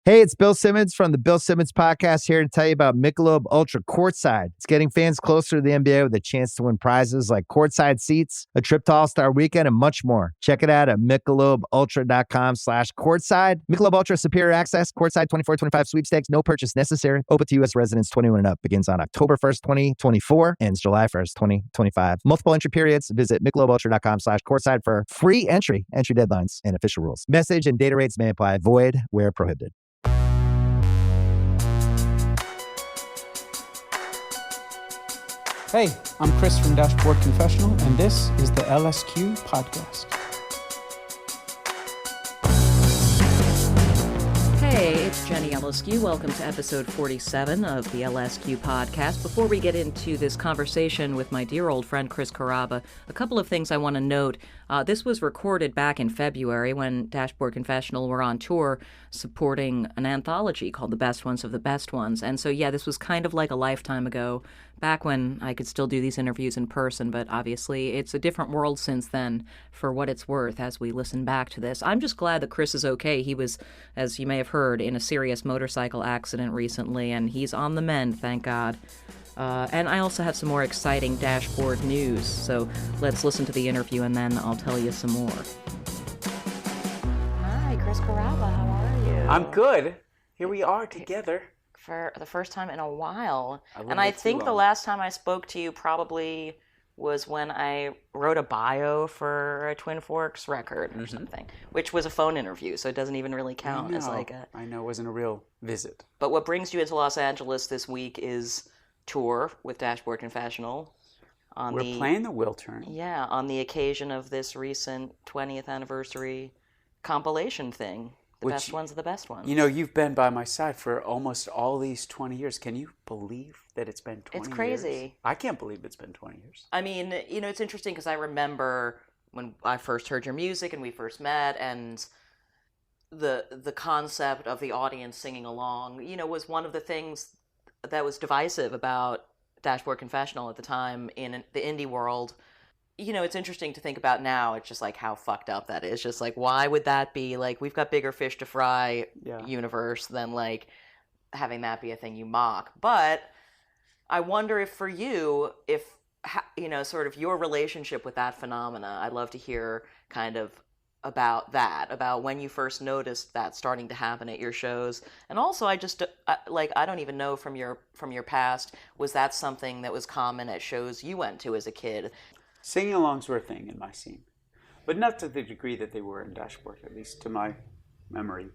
Hey, it's Bill Simmons from the Bill Simmons Podcast here to tell you about Michelob Ultra Courtside. It's getting fans closer to the NBA with a chance to win prizes like courtside seats, a trip to All-Star Weekend, and much more. Check it out at MichelobUltra.com/courtside. Michelob Ultra Superior Access, Courtside 24-25 sweepstakes, no purchase necessary. Open to U.S. residents 21 and up. Begins on October 1st, 2024, ends July 1st, 2025. Multiple entry periods. Visit MichelobUltra.com/courtside for free entry deadlines, and official rules. Message and data rates may apply. Void where prohibited. Hey, I'm Chris from Dashboard Confessional, and this is the LSQ Podcast. Hey, it's Jenny LSQ. Welcome to episode 47 of the LSQ Podcast. Before we get into this conversation with my dear old friend Chris Carrabba, a couple of things I want to note. This was recorded back in February when Dashboard Confessional were on tour supporting an anthology called The Best Ones of the Best Ones. And so, yeah, this was kind of like a lifetime ago, back when I could still do these interviews in person, but obviously it's a different world since then, for what it's worth, as we listen back to this. I'm just glad that Chris is okay. He was, as you may have heard, in a serious motorcycle accident recently, and he's on the mend, thank God. And I also have some more exciting Dashboard news, so let's listen to the interview and then I'll tell you some more. Hi, Chris Carrabba, how are you? I'm good. Here we are together. For the first time in a while. And I think the last time I spoke to you probably was when I wrote a bio for a Twin Forks record or something, which was a phone interview, so it doesn't even really count as like a... I know, it wasn't a real visit. But what brings you into Los Angeles this week is tour with Dashboard Confessional. We're playing the Wiltern. Yeah, on the occasion of this recent 20th anniversary compilation thing. The best ones are the best ones. You know, you've been by my side for almost all these 20 years. Can you believe that it's been 20 years? It's crazy. Years? I can't believe it's been 20 years. I mean, you know, it's interesting because I remember when I first heard your music and we first met, and the concept of the audience singing along, you know, was one of the things that was divisive about Dashboard Confessional at the time in the indie world. You know, it's interesting to think about now. It's just like how fucked up that is. Just like, why would that be? Like, we've got bigger fish to fry universe than like having that be a thing you mock. But I wonder if for you, you know, sort of your relationship with that phenomena, I'd love to hear kind of about that, about when you first noticed that starting to happen at your shows. And also, I just I don't even know from your past, was that something that was common at shows you went to as a kid? Singing alongs were a thing in my scene, but not to the degree that they were in Dashboard, at least to my memory.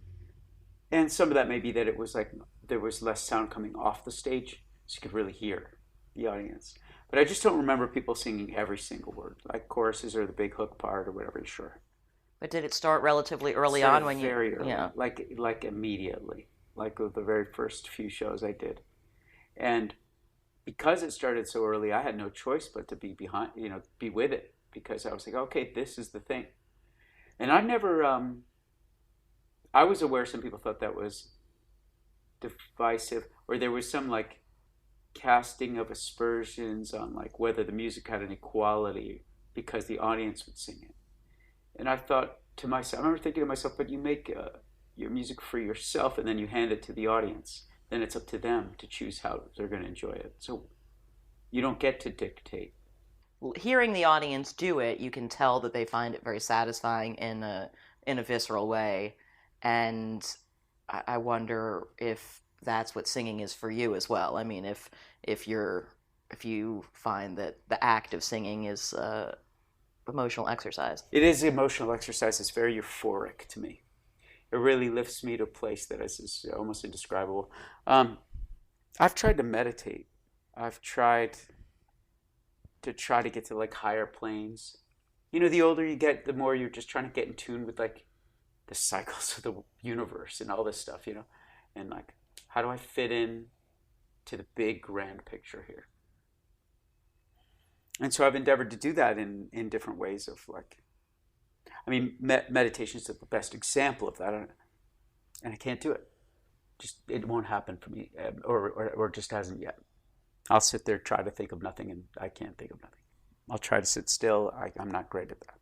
And some of that may be that it was like there was less sound coming off the stage, so you could really hear the audience. But I just don't remember people singing every single word, like choruses or the big hook part or whatever. Sure. But did it start relatively early on when you? Very early, yeah, like immediately, like with the very first few shows I did, and because it started so early, I had no choice but to be behind, you know, be with it, because I was like, okay, this is the thing. And I never, I was aware some people thought that was divisive, or there was some like casting of aspersions on like whether the music had any quality because the audience would sing it. And I thought to myself, I remember thinking to myself, but you make your music for yourself and then you hand it to the audience. Then it's up to them to choose how they're going to enjoy it. So you don't get to dictate. Hearing the audience do it, you can tell that they find it very satisfying in a visceral way. And I wonder if that's what singing is for you as well. I mean, if you find that the act of singing is emotional exercise. It is emotional exercise. It's very euphoric to me. It really lifts me to a place that is almost indescribable. I've tried to meditate. I've tried to get to like higher planes. You know, the older you get, the more you're just trying to get in tune with like the cycles of the universe and all this stuff, you know, and like, how do I fit in to the big grand picture here? And so I've endeavored to do that in different ways of like, I mean, meditation is the best example of that, and I can't do it. Just it won't happen for me, or just hasn't yet. I'll sit there, try to think of nothing, and I can't think of nothing. I'll try to sit still. I'm not great at that.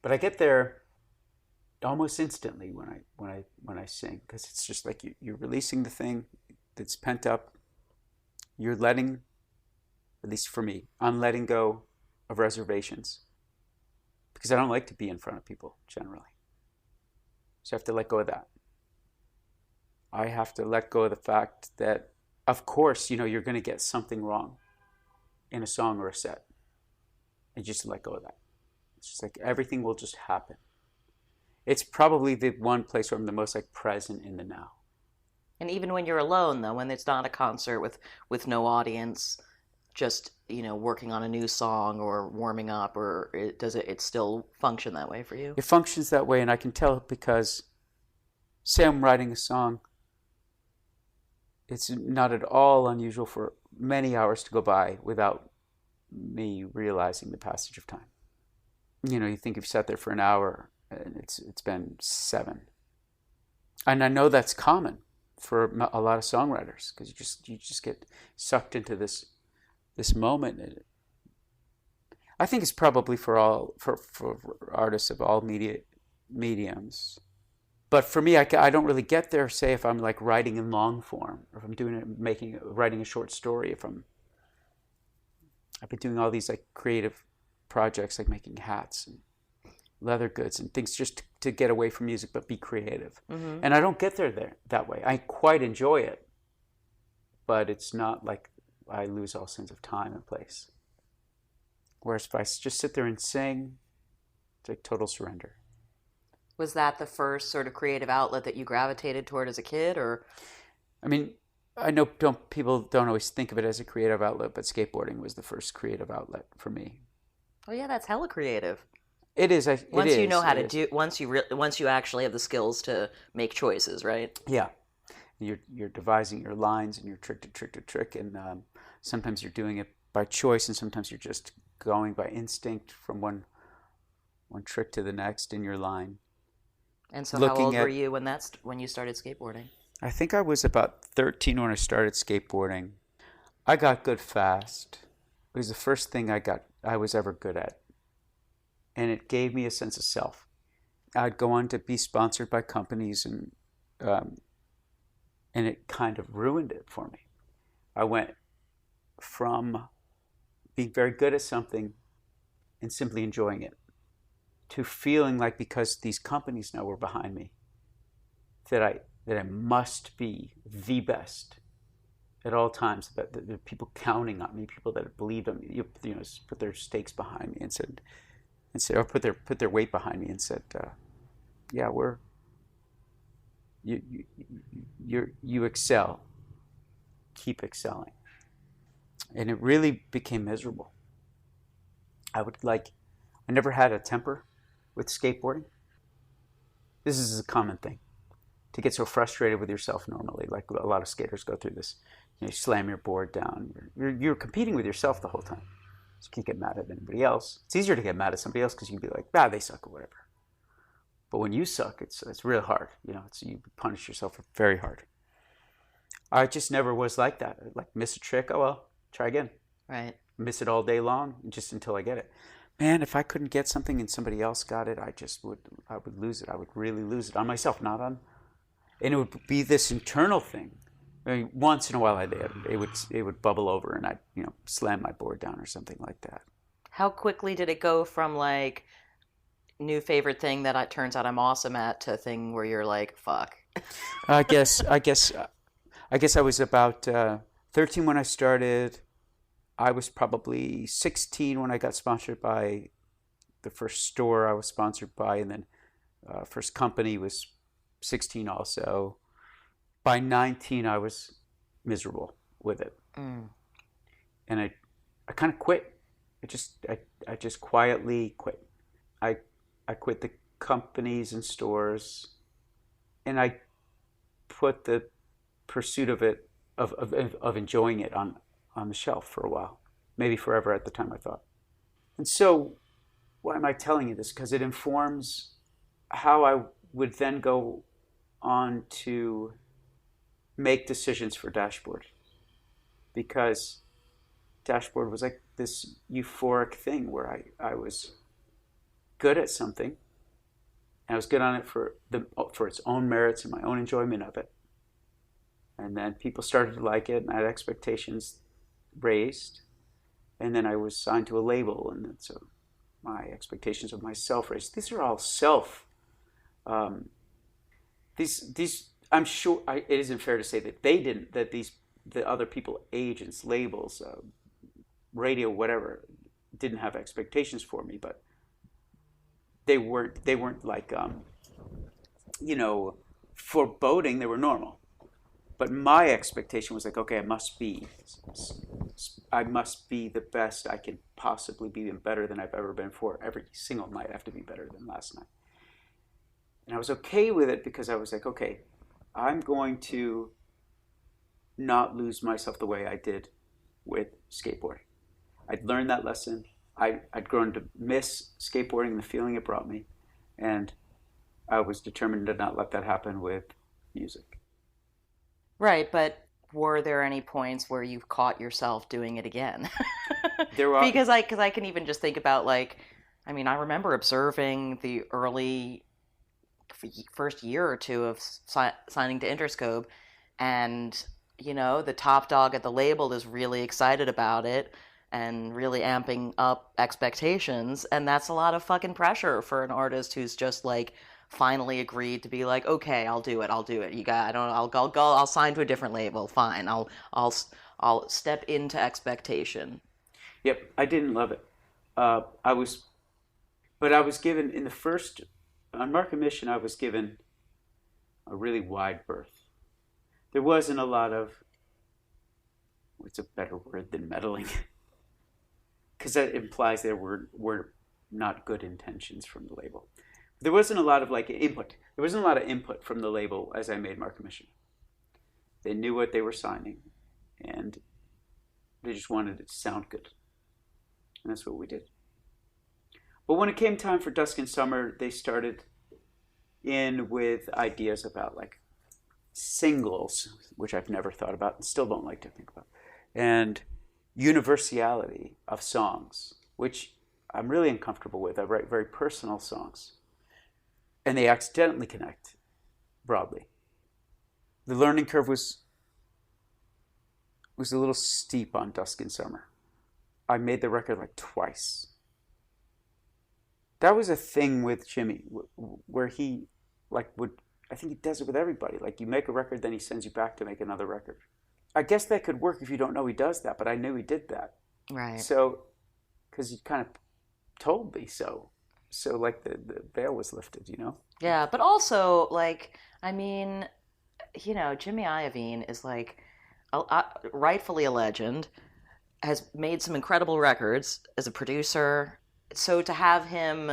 But I get there almost instantly when I sing, because it's just like you're releasing the thing that's pent up. You're letting, at least for me, I'm letting go of reservations, because I don't like to be in front of people generally. So I have to let go of that. I have to let go of the fact that, of course, you're going to get something wrong in a song or a set, and just let go of that. It's just like everything will just happen. It's probably the one place where I'm the most like present in the now. And even when you're alone, though, when it's not a concert with no audience, just working on a new song or warming up, or does it still function that way for you? It functions that way, and I can tell because, say I'm writing a song, it's not at all unusual for many hours to go by without me realizing the passage of time. You think you've sat there for an hour and it's been 7. And I know that's common for a lot of songwriters, because you just get sucked into this moment. I think it's probably for artists of all mediums. But for me, I don't really get there, say, if I'm like writing in long form, or if I'm writing a short story, I've been doing all these like creative projects, like making hats and leather goods and things, just to get away from music but be creative. Mm-hmm. And I don't get there that way. I quite enjoy it, but it's not like I lose all sense of time and place. Whereas if I just sit there and sing, it's like total surrender. Was that the first sort of creative outlet that you gravitated toward as a kid, or? I mean, I know people don't always think of it as a creative outlet, but skateboarding was the first creative outlet for me. Oh yeah, that's hella creative. It is. Once you know how to do, once you actually have the skills to make choices, right? Yeah, you're devising your lines and your trick to trick to trick, and sometimes you're doing it by choice, and sometimes you're just going by instinct from one trick to the next in your line. And so, how old were you when you started skateboarding? I think I was about 13 when I started skateboarding. I got good fast. It was the first thing I was ever good at. And it gave me a sense of self. I'd go on to be sponsored by companies, and it kind of ruined it for me. I went from being very good at something and simply enjoying it, to feeling like, because these companies now were behind me, that I must be the best at all times, that there are people counting on me, people that believed in me, put their stakes behind me and said, or put their weight behind me and said, yeah, you excel, keep excelling. And it really became miserable. I never had a temper with skateboarding. This is a common thing, to get so frustrated with yourself normally. Like a lot of skaters go through this. You slam your board down. You're competing with yourself the whole time. So you can't get mad at anybody else. It's easier to get mad at somebody else because you can be like, they suck or whatever. But when you suck, it's real hard. You punish yourself very hard. I just never was like that. Like, miss a trick, oh well, try again. Right. Miss it all day long, just until I get it. Man, if I couldn't get something and somebody else got it, I would lose it. I would really lose it on myself, not on. And it would be this internal thing. I mean, once in a while I did. It would bubble over, and I'd slam my board down or something like that. How quickly did it go from like new favorite thing that it turns out I'm awesome at to a thing where you're like, fuck? I guess I was about 13 when I started. I was probably 16 when I got sponsored by the first store I was sponsored by, and then first company was 16 also. By 19, I was miserable with it. Mm. And I kind of quit. I just quietly quit. I quit the companies and stores, and I put the pursuit of it, of enjoying it on the shelf for a while, maybe forever at the time, I thought. And so, why am I telling you this? Because it informs how I would then go on to make decisions for Dashboard. Because Dashboard was like this euphoric thing where I was good at something, And I was good on it for its own merits and my own enjoyment of it. And then people started to like it, and I had expectations raised. And then I was signed to a label, and then so my expectations of myself raised. These are all self. These I'm sure it isn't fair to say that they didn't. That the other people, agents, labels, radio, whatever, didn't have expectations for me, but they weren't like foreboding. They were normal. But my expectation was like, okay, I must be the best I can possibly be, and better than I've ever been before. Every single night I have to be better than last night. And I was okay with it because I was like, okay, I'm going to not lose myself the way I did with skateboarding. I'd learned that lesson. I'd grown to miss skateboarding and the feeling it brought me. And I was determined to not let that happen with music. Right, but were there any points where you caught yourself doing it again? There were, because I can even just think about, like, I mean, I remember observing the early first year or two of signing to Interscope, and the top dog at the label is really excited about it and really amping up expectations, and that's a lot of fucking pressure for an artist who's just like finally agreed to be like, okay, I'll do it. You got, I'll sign to a different label. Fine. I'll step into expectation. Yep. I didn't love it. I was given on Mark & Mission, I was given a really wide berth. There wasn't a lot of, what's a better word than meddling? Because that implies there were not good intentions from the label. There wasn't a lot of input. There wasn't a lot of input from the label as I made Mark & Mission. They knew what they were signing, and they just wanted it to sound good. And that's what we did. But when it came time for Dusk and Summer, they started in with ideas about singles, which I've never thought about and still don't like to think about, and universality of songs, which I'm really uncomfortable with. I write very personal songs, and they accidentally connect broadly. The learning curve was a little steep on Dusk and Summer. I made the record twice. That was a thing with Jimmy, where he would, I think he does it with everybody. You make a record, then he sends you back to make another record. I guess that could work if you don't know he does that, but I knew he did that. Right. So, because he kind of told me so. So the veil was lifted, Yeah, but also Jimmy Iovine is rightfully a legend, has made some incredible records as a producer. So to have him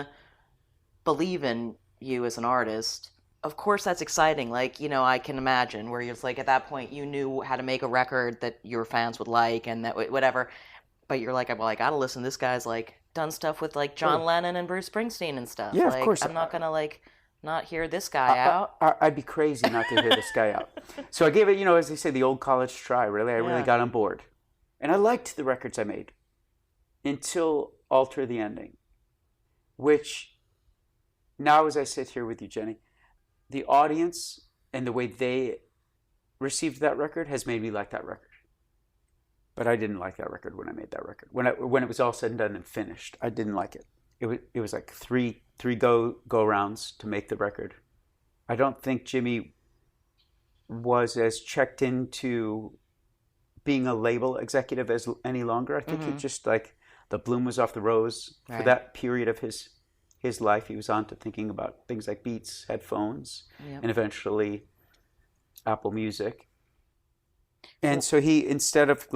believe in you as an artist, of course that's exciting. I can imagine where you're at that point you knew how to make a record that your fans would like and that whatever. But you're I gotta listen. This guy's done stuff with John Lennon and Bruce Springsteen and stuff. Yeah, of course. I'm not gonna not hear this guy out. I'd be crazy not to hear this guy out. So I gave it, as they say, the old college try. Really, I really got on board, and I liked the records I made until Alter the Ending, which now, as I sit here with you, Jenny, the audience and the way they received that record has made me like that record. But I didn't like that record when I made that record. When it was all said and done and finished, I didn't like it. It was three go rounds to make the record. I don't think Jimmy was as checked into being a label executive as any longer. I think he just the bloom was off the rose for that period of his life. He was on to thinking about things like Beats, headphones, and eventually Apple Music. And so he, instead of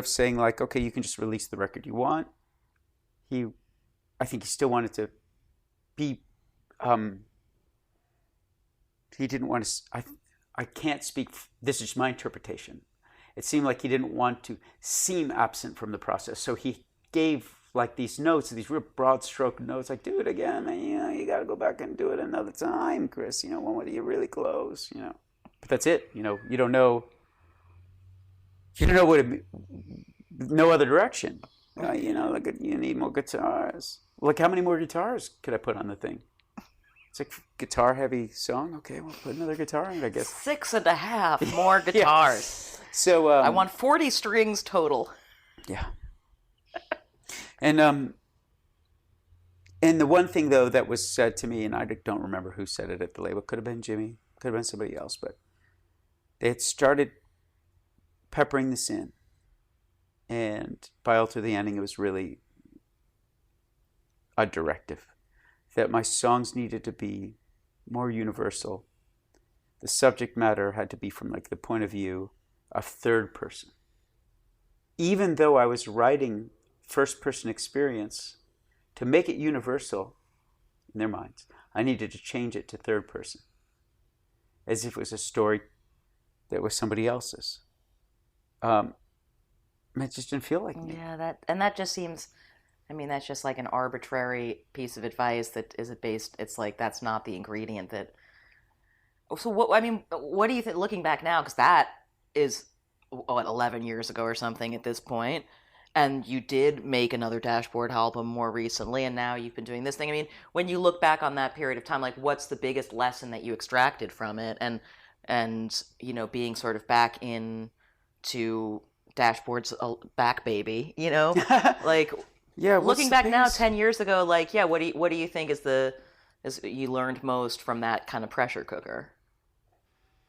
saying okay, you can just release the record you want, I think he still wanted to be, he didn't want to, I can't speak, this is my interpretation. It seemed like he didn't want to seem absent from the process. So he gave these notes, these real broad stroke notes, do it again, man, you got to go back and do it another time, Chris, when you're really close, But that's it, you don't know what no other direction. You need more guitars. How many more guitars could I put on the thing? It's like guitar heavy song. Okay, we'll put another guitar in it, I guess. 6.5 more guitars. So I want 40 strings total. Yeah. And the one thing though that was said to me, and I don't remember who said it at the label, could have been Jimmy, could have been somebody else, but they had started peppering this in, and by Alter the Ending, it was really a directive that my songs needed to be more universal. The subject matter had to be from like the point of view of third person. Even though I was writing first person experience, to make it universal in their minds, I needed to change it to third person, as if it was a story that was somebody else's. It just didn't feel like me. Yeah, that just seems, I mean, that's just like an arbitrary piece of advice that isn't based, it's like, that's not the ingredient that, so what do you think, looking back now, because that is, 11 years ago or something at this point, and you did make another Dashboard album more recently, and now you've been doing this thing. I mean, when you look back on that period of time, like, what's the biggest lesson that you extracted from it, and you know, being sort of back in to Dashboard's back baby, you know, like, yeah. Looking back now, 10 years ago, like, yeah, what do you think is you learned most from that kind of pressure cooker?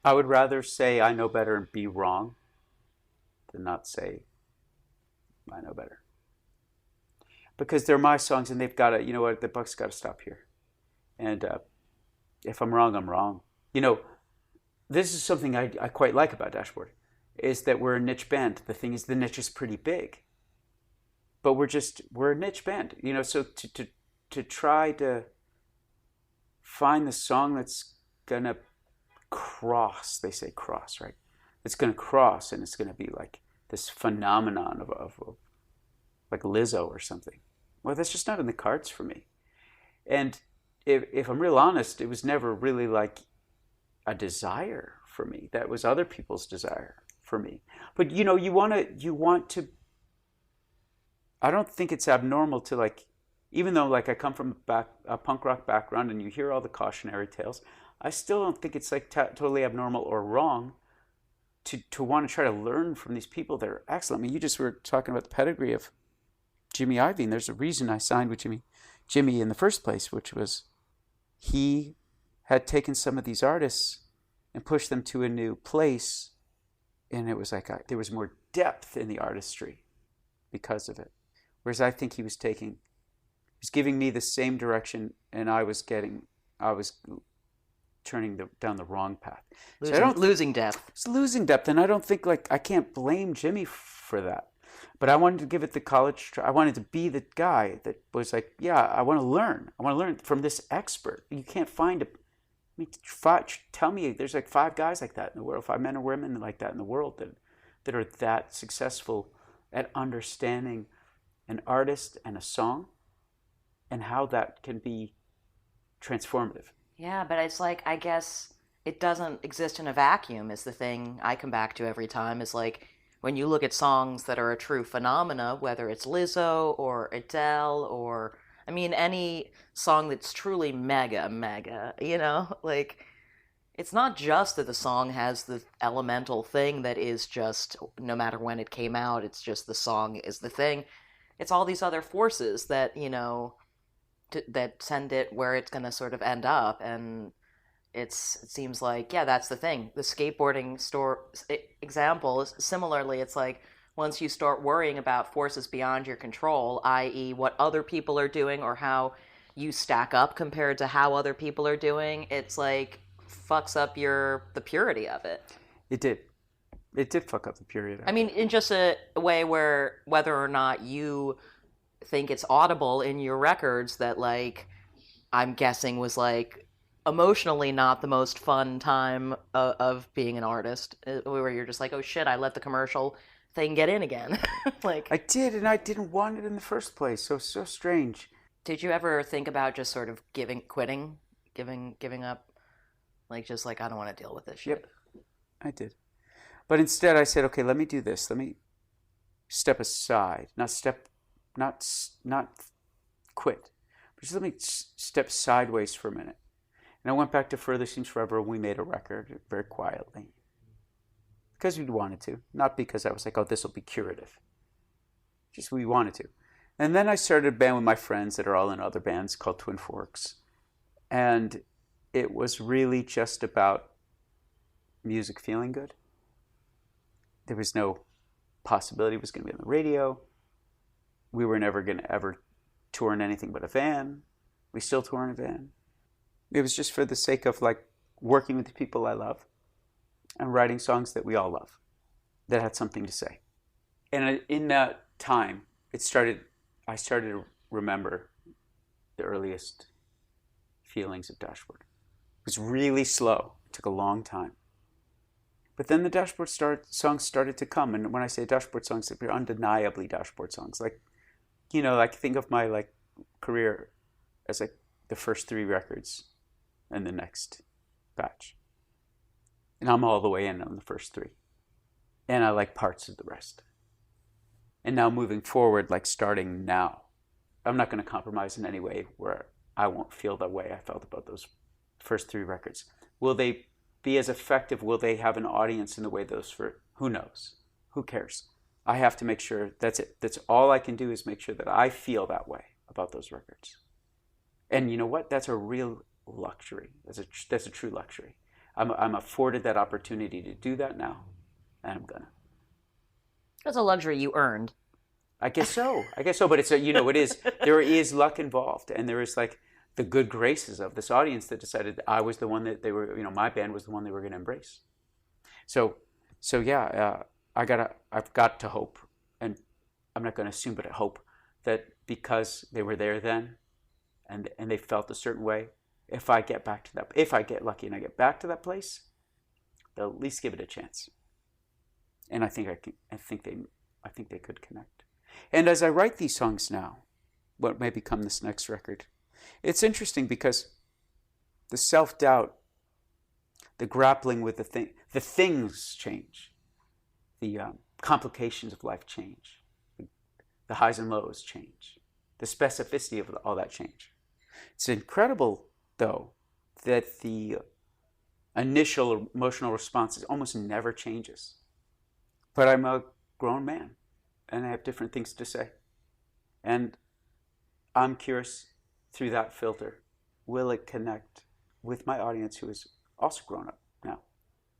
I would rather say I know better and be wrong than not say I know better. Because they're my songs and they've got to, you know what, the buck's got to stop here. And if I'm wrong, I'm wrong. You know, this is something I quite like about Dashboard, is that we're a niche band. The thing is, the niche is pretty big. But we're a niche band. You know, so to try to find the song that's going to cross, they say cross, right? It's going to cross and it's going to be like this phenomenon of like Lizzo or something. Well, that's just not in the cards for me. And if I'm real honest, it was never really like a desire for me. That was other people's desire for me. But you know, you want to, I don't think it's abnormal to, like, even though like I come from a punk rock background and you hear all the cautionary tales, I still don't think it's like totally abnormal or wrong to want to try to learn from these people that are excellent. I mean, you just were talking about the pedigree of Jimmy Iovine. There's a reason I signed with Jimmy in the first place, which was he had taken some of these artists and pushed them to a new place, and it was like there was more depth in the artistry because of it. Whereas I think he was giving me the same direction, and I was turning down the wrong path. Losing depth. It's losing depth, and I don't think, like, I can't blame Jimmy for that. But I wanted to give it the college try. I wanted to be the guy that was like, yeah, I want to learn. I want to learn from this expert. You can't find tell me there's like 5 guys like that in the world, 5 men or women like that in the world that are that successful at understanding an artist and a song and how that can be transformative. Yeah, but it's like, I guess it doesn't exist in a vacuum is the thing I come back to every time, is like, when you look at songs that are a true phenomena, whether it's Lizzo or Adele or, I mean, any song that's truly mega, you know? Like, it's not just that the song has the elemental thing that is just, no matter when it came out, it's just the song is the thing. It's all these other forces that, you know, that send it where it's going to sort of end up. And it seems like, yeah, that's the thing. The skateboarding example is similarly, it's like, once you start worrying about forces beyond your control, i.e. what other people are doing or how you stack up compared to how other people are doing, it's like fucks up the purity of it. It did fuck up the purity of it. I mean, in just a way where whether or not you think it's audible in your records, that, like, I'm guessing was like emotionally not the most fun time of being an artist, where you're just like, oh shit, I let the commercial thing get in again. Like, I did, and I didn't want it in the first place. So strange. Did you ever think about just sort of giving up, like, just like, I don't want to deal with this shit? Yep, I did. But instead I said, okay, let me do this. Let me step aside, not quit, but just let me step sideways for a minute And I went back to Further Seems Forever, and we made a record very quietly. Because we wanted to. Not because I was like, oh, this will be curative. Just we wanted to. And then I started a band with my friends that are all in other bands called Twin Forks. And it was really just about music feeling good. There was no possibility it was going to be on the radio. We were never going to ever tour in anything but a van. We still tour in a van. It was just for the sake of like working with the people I love and writing songs that we all love that had something to say. And in that time, I started to remember the earliest feelings of Dashboard. It was really slow. It took a long time. But then the Dashboard songs started to come. And when I say Dashboard songs, they're undeniably Dashboard songs. Like, you know, like think of my like career as like the first 3 records and the next batch. And I'm all the way in on the first 3. And I like parts of the rest. And now moving forward, like starting now, I'm not going to compromise in any way where I won't feel the way I felt about those first 3 records. Will they be as effective? Will they have an audience in the way those for? Who knows? Who cares? I have to make sure that's it. That's all I can do is make sure that I feel that way about those records. And you know what? That's a real luxury. That's a true luxury. I'm afforded that opportunity to do that now, and I'm gonna. That's a luxury you earned. I guess so. But it's it is. There is luck involved, and there is like the good graces of this audience that decided that I was the one that they were. My band was the one they were going to embrace. So yeah. I've got to hope, and I'm not going to assume, but I hope that because they were there then, and they felt a certain way, if I get lucky and I get back to that place, they'll at least give it a chance. And I think they could connect. And as I write these songs now, what may become this next record, it's interesting because the self-doubt, the grappling with the things change. The complications of life change. The highs and lows change. The specificity of all that change. It's incredible, though, that the initial emotional response almost never changes. But I'm a grown man, and I have different things to say. And I'm curious, through that filter, will it connect with my audience who is also grown up now?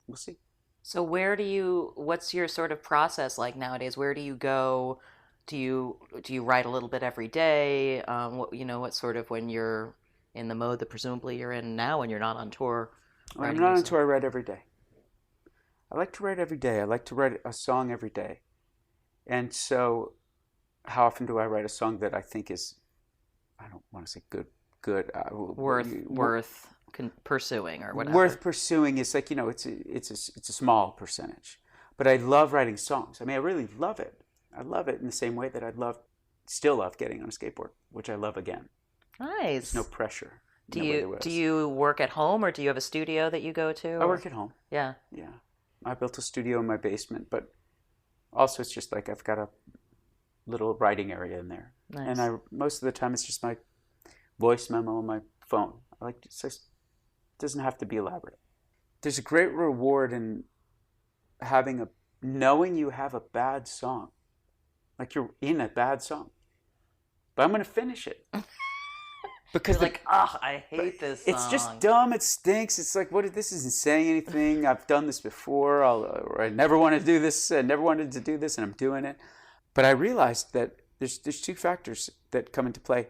We'll see. So what's your sort of process like nowadays? Where do you go? Do you write a little bit every day? What sort of, when you're in the mode that presumably you're in now when you're not on tour? When I'm not on tour, I write every day. I like to write every day. I like to write a song every day. And so how often do I write a song that I think is, I don't want to say good, worth pursuing or whatever. Worth pursuing is like, it's a small percentage. But I love writing songs. I mean, I really love it. I love it in the same way that still love getting on a skateboard, which I love again. Nice. There's no pressure. Do you work at home, or do you have a studio that you go to? I work at home. Yeah. Yeah. I built a studio in my basement, but also it's just like I've got a little writing area in there. Nice. And most of the time it's just my voice memo on my phone. It doesn't have to be elaborate. There's a great reward in knowing you have a bad song. Like you're in a bad song. But I'm going to finish it. Because I hate this song. It's just dumb. It stinks. It's like, this isn't saying anything. I've done this before. I never want to do this. I never wanted to do this, and I'm doing it. But I realized that there's 2 factors that come into play.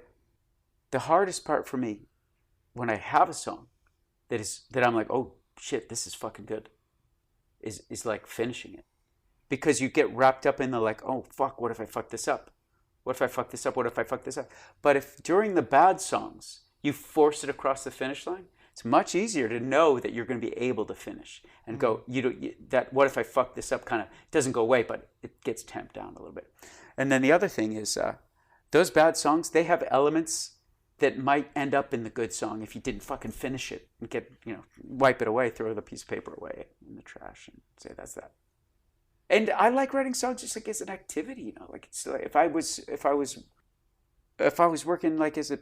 The hardest part for me, when I have a song that I'm like, oh shit, this is fucking good, is like finishing it. Because you get wrapped up in the like, oh fuck, what if I fuck this up? What if I fuck this up? What if I fuck this up? But if during the bad songs you force it across the finish line, it's much easier to know that you're going to be able to finish and go. That what if I fuck this up kind of doesn't go away, but it gets tamped down a little bit. And then the other thing is those bad songs, they have elements that might end up in the good song if you didn't fucking finish it and wipe it away, throw the piece of paper away in the trash and say that's that. And I like writing songs just like as an activity, like it's like if I was working like as a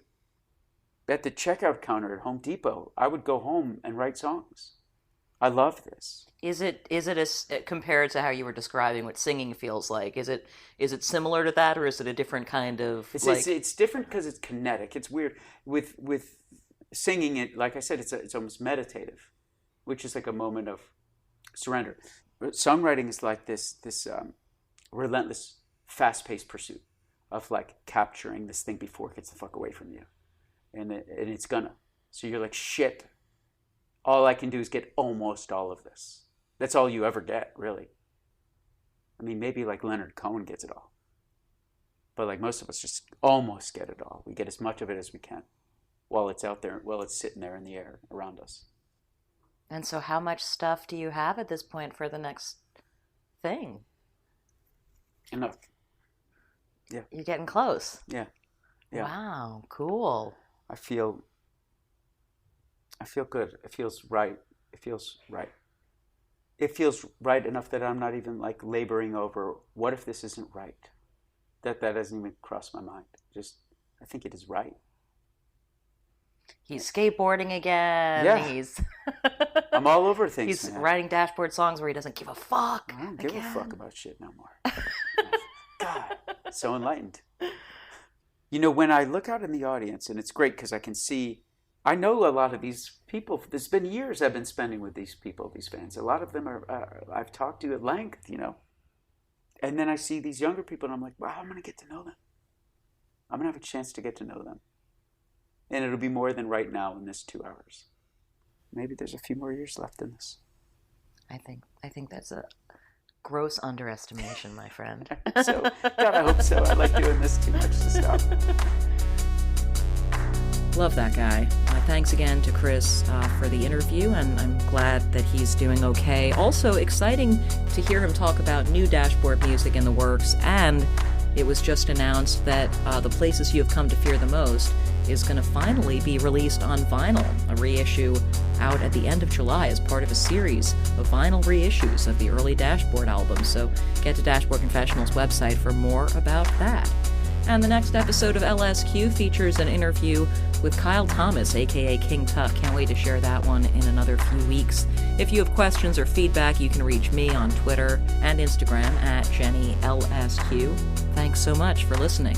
at the checkout counter at Home Depot, I would go home and write songs. I love this. Is it compared to how you were describing what singing feels like? Is it similar to that, or is it a different kind of? It's different because it's kinetic. It's weird with singing. It, like I said, it's almost meditative, which is like a moment of surrender. But songwriting is like this relentless, fast-paced pursuit of like capturing this thing before it gets the fuck away from you, and it's gonna. So you're like, shit. All I can do is get almost all of this. That's all you ever get, really. I mean, maybe like Leonard Cohen gets it all. But like most of us just almost get it all. We get as much of it as we can while it's out there, while it's sitting there in the air around us. And so how much stuff do you have at this point for the next thing? Enough. Yeah. You're getting close. Yeah. Wow, cool. I feel good. It feels right. It feels right. It feels right enough that I'm not even like laboring over what if this isn't right. That doesn't even cross my mind. Just I think it is right. He's skateboarding again. Yeah. I'm all over things. He's writing Dashboard songs where he doesn't give a fuck. I don't give a fuck about shit no more. God, so enlightened. You know, when I look out in the audience, and it's great because I can see, I know a lot of these people. There's been years I've been spending with these people, these fans. A lot of them are I've talked to at length, you know. And then I see these younger people, and I'm like, wow, I'm going to get to know them. I'm going to have a chance to get to know them. And it'll be more than right now in this 2 hours. Maybe there's a few more years left in this. I think that's a gross underestimation, my friend. So, God, I hope so. I like doing this too much to stop. Love that guy. Thanks again to Chris for the interview, and I'm glad that he's doing okay. Also exciting to hear him talk about new Dashboard music in the works, and it was just announced that The Places You Have Come to Fear the Most is going to finally be released on vinyl, a reissue out at the end of July as part of a series of vinyl reissues of the early Dashboard albums. So get to Dashboard Confessional's website for more about that. And the next episode of LSQ features an interview with Kyle Thomas, aka King Tut. Can't wait to share that one in another few weeks. If you have questions or feedback, you can reach me on Twitter and Instagram at JennyLSQ. Thanks so much for listening.